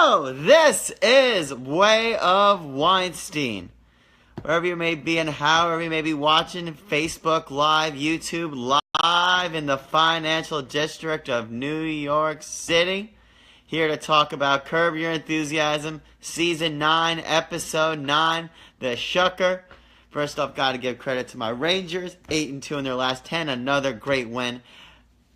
Hello, this is Way of Weinstein. Wherever you may be and however you may be watching, Facebook Live, YouTube Live in the financial district of New York City. Here to talk about Curb Your Enthusiasm, Season 9, Episode 9, The Shucker. First off, got to give credit to my Rangers, 8-2 in their last 10. Another great win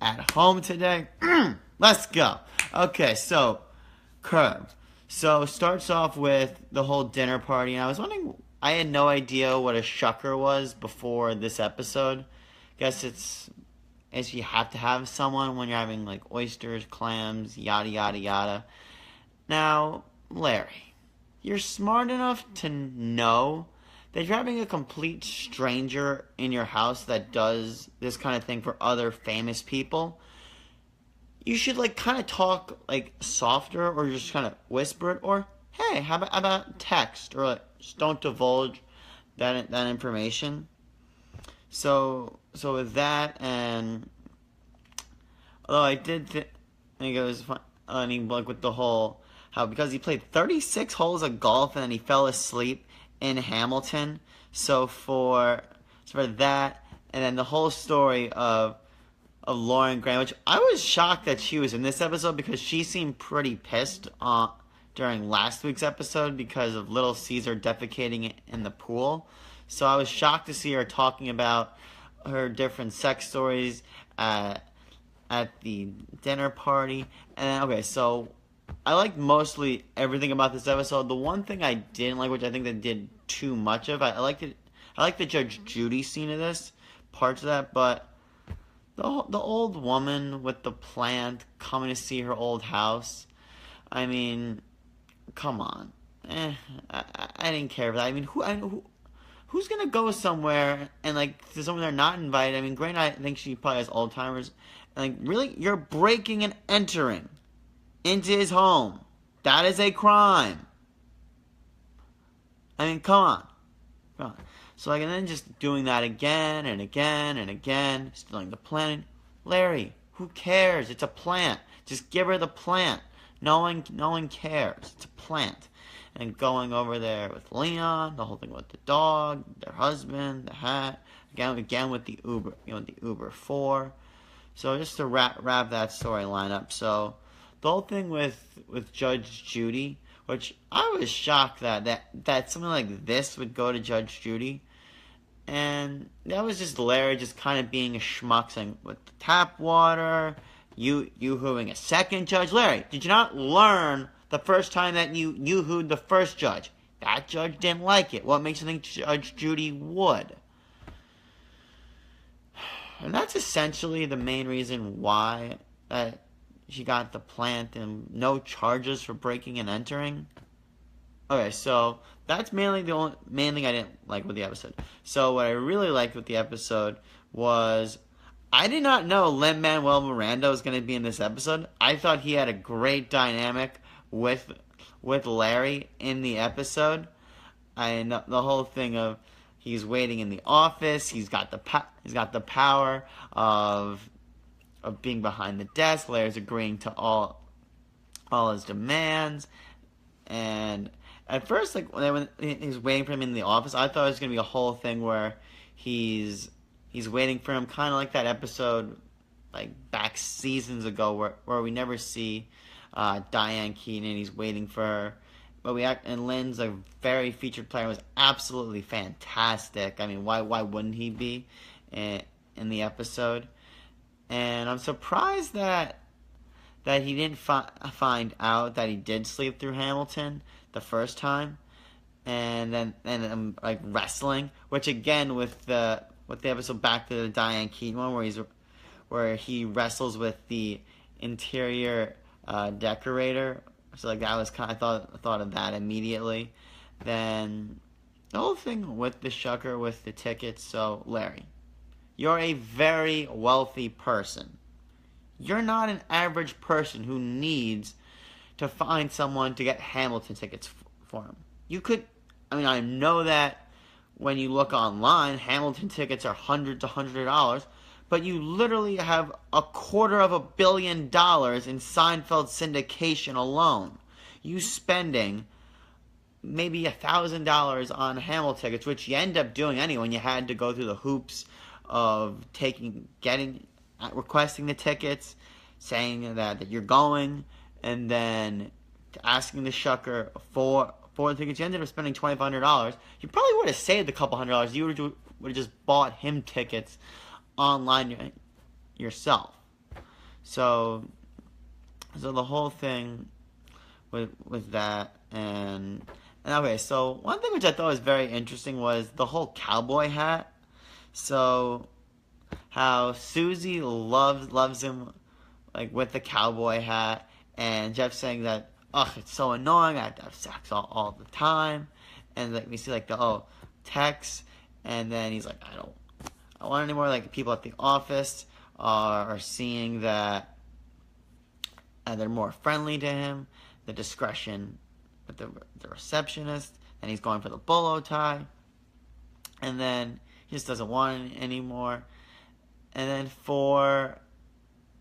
at home today. Let's go. Okay, so Curb. So starts off with the whole dinner party, and I was wondering, I had no idea what a shucker was before this episode. Guess it's you have to have someone when you're having like oysters, clams, yada yada yada. Now, Larry, you're smart enough to know that you're having a complete stranger in your house that does this kind of thing for other famous people. You should like kind of talk like softer, or just kind of whisper it, or hey, how about text, or like, just don't divulge that information. So with that, and although I did think it was fun, like with the whole how because he played 36 holes of golf and then he fell asleep in Hamilton. So for that, and then the whole story of Lauren Graham, which I was shocked that she was in this episode because she seemed pretty pissed during last week's episode because of Little Caesar defecating in the pool. So I was shocked to see her talking about her different sex stories at the dinner party. And okay, so I liked mostly everything about this episode. The one thing I didn't like, which I think they did too much of, I liked the Judge Judy scene of this, parts of that, but the old woman with the plant coming to see her old house, I mean, come on. I didn't care for that. I mean, who's gonna go somewhere and like to somewhere they're not invited? I mean, granted, I think she probably has Alzheimer's. And like, really, you're breaking and entering into his home. That is a crime. I mean, come on. So like, and then just doing that again and again and again, stealing the plant. Larry, who cares? It's a plant. Just give her the plant. No one cares. It's a plant. And going over there with Leon, the whole thing with the dog, their husband, the hat, again with the Uber, the Uber 4. So just to wrap that storyline up. So the whole thing with Judge Judy, which I was shocked that something like this would go to Judge Judy. And that was just Larry just kind of being a schmuck, saying with the tap water, you hooing a second judge. Larry, did you not learn the first time that you hooed the first judge? That judge didn't like it. What makes you think Judge Judy would? And that's essentially the main reason why she got the plant and no charges for breaking and entering. Okay, so that's mainly the main thing I didn't like with the episode. So what I really liked with the episode was I did not know Lin-Manuel Miranda was going to be in this episode. I thought he had a great dynamic with Larry in the episode. The whole thing of he's waiting in the office. He's got the power of being behind the desk. Larry's agreeing to all his demands, and at first, like when he's waiting for him in the office, I thought it was gonna be a whole thing where he's waiting for him, kind of like that episode, like back seasons ago, where we never see Diane Keaton and he's waiting for her. But and Lynn's a very featured player, was absolutely fantastic. I mean, why wouldn't he be in the episode? And I'm surprised that he didn't find out that he did sleep through Hamilton the first time, and then like wrestling, which again with the episode back to the Diane Keaton one where he wrestles with the interior decorator. So like that was kind of, I thought of that immediately. Then the whole thing with the Shucker with the tickets. So Larry, you're a very wealthy person. You're not an average person who needs to find someone to get Hamilton tickets for him. You could, I know that when you look online, Hamilton tickets are hundreds of $100, but you literally have $250 million in Seinfeld syndication alone. you spending maybe $1,000 on Hamilton tickets, which you end up doing anyway when you had to go through the hoops of requesting the tickets, saying that you're going, and then asking the Shucker for the tickets. You ended up spending $2,500. You probably would have saved a couple $100. You would have just bought him tickets online yourself. So the whole thing with that, and okay, so one thing which I thought was very interesting was the whole cowboy hat. So how Susie loves him like with the cowboy hat, and Jeff saying that, ugh, it's so annoying, I have to have sex all the time. And like we see like the text, and then he's like, I want any more. Like people at the office are seeing that they're more friendly to him, the discretion with the receptionist, and he's going for the bolo tie, and then he just doesn't want it anymore. And then for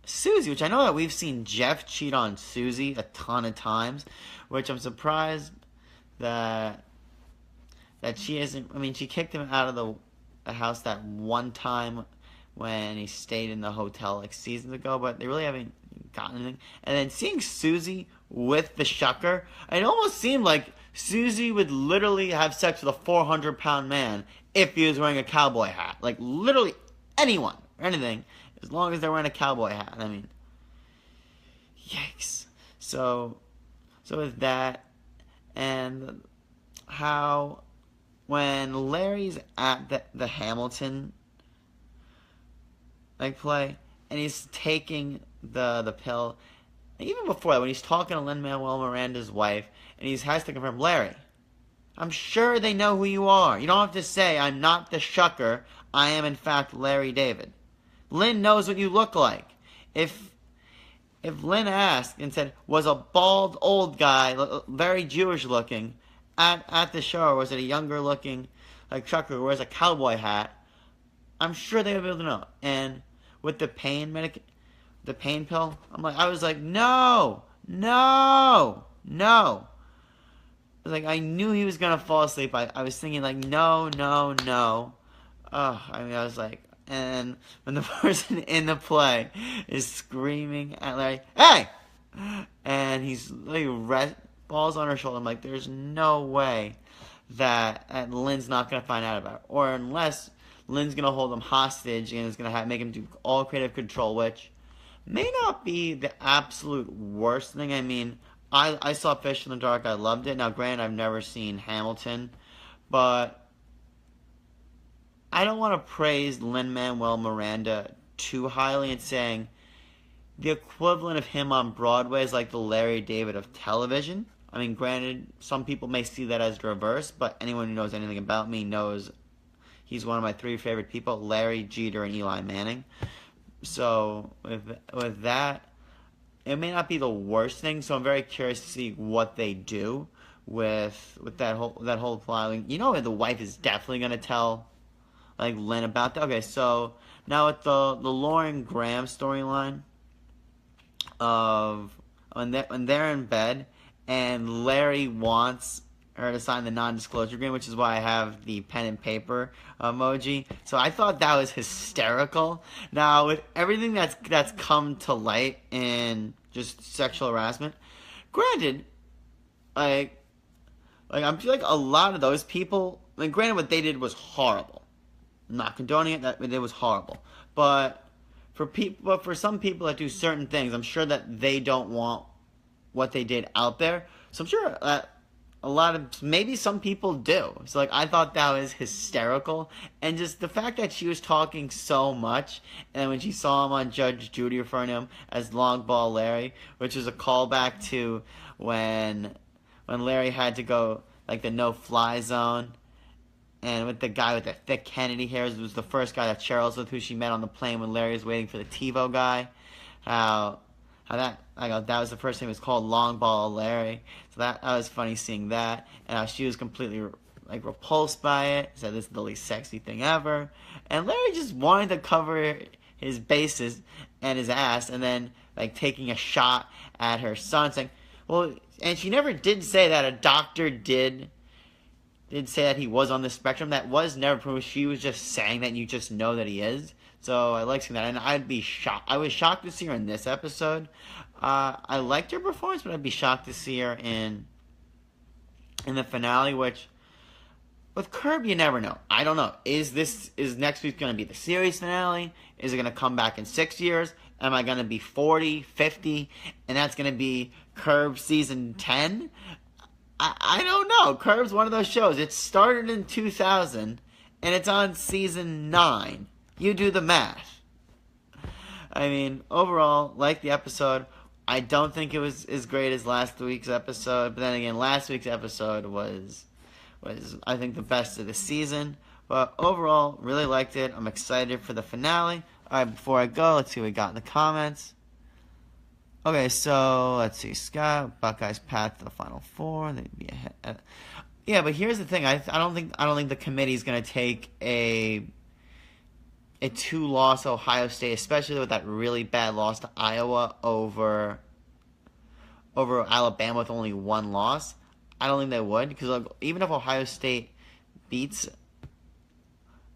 Susie, which I know that we've seen Jeff cheat on Susie a ton of times, which I'm surprised that she isn't. I mean, she kicked him out of the house that one time when he stayed in the hotel like seasons ago, but they really haven't gotten anything. And then seeing Susie with the Shucker, it almost seemed like Susie would literally have sex with a 400-pound man if he was wearing a cowboy hat. Like literally anyone or anything, as long as they're wearing a cowboy hat. I mean, yikes. So with that, and how when Larry's at the Hamilton like play, and he's taking the pill, and even before that, when he's talking to Lin-Manuel Miranda's wife, and he has to confirm, Larry, I'm sure they know who you are. You don't have to say, I'm not the Shucker. I am, in fact, Larry David. Lynn knows what you look like. If Lynn asked and said, was a bald old guy, very Jewish looking, at the show, or was it a younger looking, like Shucker, who wears a cowboy hat, I'm sure they would be able to know. And with the pain pill, I was like, no. I knew he was gonna fall asleep. I was thinking like, no. I was like, and when the person in the play is screaming at Larry, hey! And he's like, balls on her shoulder. I'm like, there's no way that Lynn's not gonna find out about it. Or unless Lynn's gonna hold him hostage and is gonna make him do all creative control, which may not be the absolute worst thing. I mean, I saw Fish in the Dark. I loved it. Now, granted, I've never seen Hamilton, but I don't want to praise Lin-Manuel Miranda too highly in saying the equivalent of him on Broadway is like the Larry David of television. I mean, granted, some people may see that as the reverse, but anyone who knows anything about me knows he's one of my three favorite people, Larry, Jeter, and Eli Manning. So with that, it may not be the worst thing. So I'm very curious to see what they do with that whole plot. You know, the wife is definitely gonna tell like Lynn about that. Okay, so now with the Lauren Graham storyline of when they're in bed and Larry wants her to sign the non-disclosure agreement, which is why I have the pen and paper emoji. So I thought that was hysterical. Now, with everything that's come to light in just sexual harassment, granted, I feel like a lot of those people, granted what they did was horrible. I'm not condoning it, that it was horrible. But for some people that do certain things, I'm sure that they don't want what they did out there. So I'm sure that maybe some people do. So I thought that was hysterical, and just the fact that she was talking so much, and when she saw him on Judge Judy referring to him as Long Ball Larry, which is a callback to when Larry had to go the no-fly zone, and with the guy with the thick Kennedy hairs, was the first guy that Cheryl's with, who she met on the plane when Larry was waiting for the TiVo guy. How that was the first time it was called Long Ball Larry. So that was funny seeing that, and how she was completely repulsed by it. Said this is the least sexy thing ever, and Larry just wanted to cover his bases and his ass, and then taking a shot at her son, saying, Well, and she never did say that a doctor did say that he was on the spectrum. That was never proven. She was just saying that you just know that he is. So I like seeing that, and I'd be shocked. I was shocked to see her in this episode. I liked her performance, but I'd be shocked to see her in the finale. Which with Curb, you never know. I don't know. Is next week going to be the series finale? Is it going to come back in 6 years? Am I going to be 40, 50, and that's going to be Curb season 10? I don't know. Curb's one of those shows. It started in 2000, and it's on season 9. You do the math. I mean, overall, like the episode, I don't think it was as great as last week's episode. But then again, last week's episode was I think the best of the season. But overall, really liked it. I'm excited for the finale. All right, before I go, let's see what we got in the comments. Okay, so let's see. Scott, Buckeyes path to the Final Four. They'd be ahead. Yeah, but here's the thing. I don't think the committee's gonna take a 2-loss Ohio State, especially with that really bad loss to Iowa over Alabama with only 1 loss. I don't think they would, because even if Ohio State beats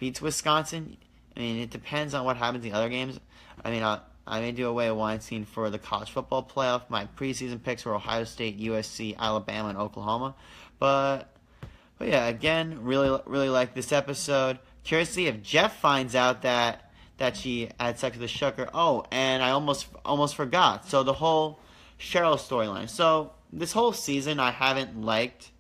Wisconsin, I mean, it depends on what happens in the other games. I mean, I may do away with Weinstein for the college football playoff. My preseason picks were Ohio State, USC, Alabama, and Oklahoma. But yeah, again, really like this episode. Curious to see if Jeff finds out that she had sex with a Shucker. Oh, and I almost forgot. So the whole Cheryl storyline. So this whole season, I haven't liked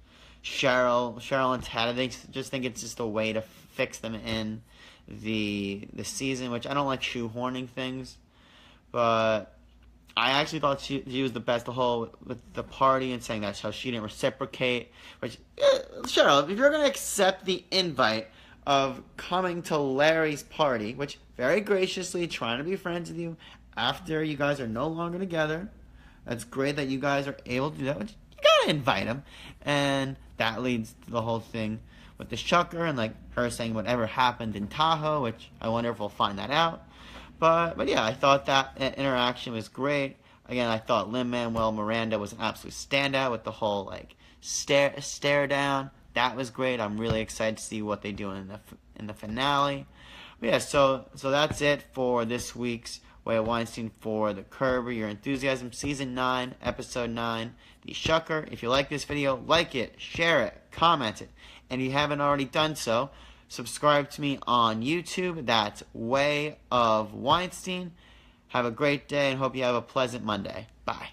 Cheryl and Ted. I just think it's just a way to fix them in the season, which I don't like shoehorning things. But I actually thought she was the best. The whole with the party and saying that's how she didn't reciprocate. Which Cheryl, if you're gonna accept the invite of coming to Larry's party, which very graciously trying to be friends with you after you guys are no longer together, that's great that you guys are able to do that. Which you gotta invite him, and that leads to the whole thing with the Shucker and like her saying whatever happened in Tahoe, which I wonder if we'll find that out. But yeah, I thought that interaction was great. Again, I thought Lin-Manuel Miranda was an absolute standout with the whole like stare down. That was great. I'm really excited to see what they do in the finale. But yeah, so that's it for this week's Way of Weinstein for the Curb Your Enthusiasm Season 9, Episode 9, The Shucker. If you like this video, like it, share it, comment it. And if you haven't already done so, subscribe to me on YouTube. That's Way of Weinstein. Have a great day and hope you have a pleasant Monday. Bye.